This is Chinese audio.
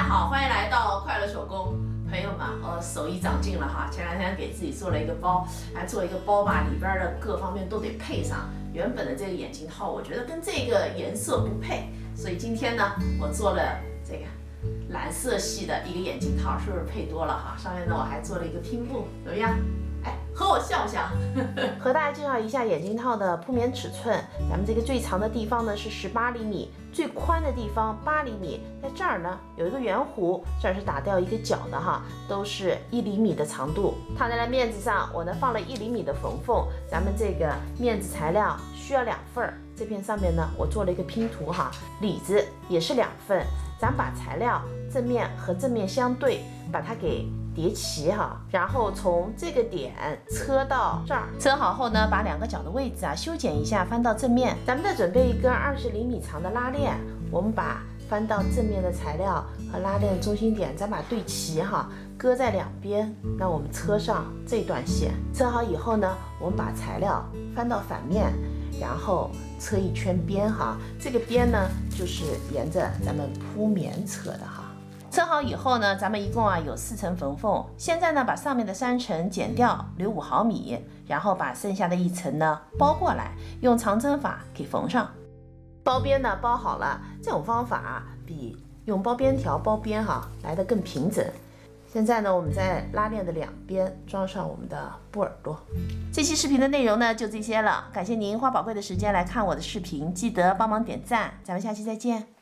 好，欢迎来到快乐手工。朋友们，手艺长进了哈，前2天给自己做了一个包，还做一个包吧，里边的各方面都得配上。原本的这个眼镜套，我觉得跟这个颜色不配，所以今天呢，我做了这个蓝色系的一个眼镜套，是不是配多了哈？上面呢，我还做了一个拼布，怎么样？哎，和我像不像？和大家介绍一下眼镜套的铺面尺寸。咱们这个最长的地方呢是18厘米，最宽的地方8厘米。在这儿呢有一个圆弧，这儿是打掉一个角的哈，都是1厘米的长度。套在了面子上，我呢放了1厘米的缝缝。咱们这个面子材料需要2份，这片上面呢我做了一个拼图哈，里子也是2份。咱把材料正面和正面相对，把它给叠齐哈，然后从这个点车到这儿，车好后呢，把2个角的位置修剪一下，翻到正面。咱们再准备一根20厘米长的拉链，我们把翻到正面的材料和拉链的中心点，咱把对齐哈，搁在2边。那我们车上这段线车好以后呢，我们把材料翻到反面，然后车一圈边哈，这个边呢就是沿着咱们铺面车的哈。车好以后呢，咱们一共有4层缝缝。现在呢，把上面的3层剪掉，留5毫米，然后把剩下的1层呢包过来，用长针法给缝上。包边呢包好了，这种方法比用包边条包边来得更平整。现在呢，我们在拉链的2边装上我们的布耳朵。这期视频的内容呢就这些了，感谢您花宝贵的时间来看我的视频，记得帮忙点赞，咱们下期再见。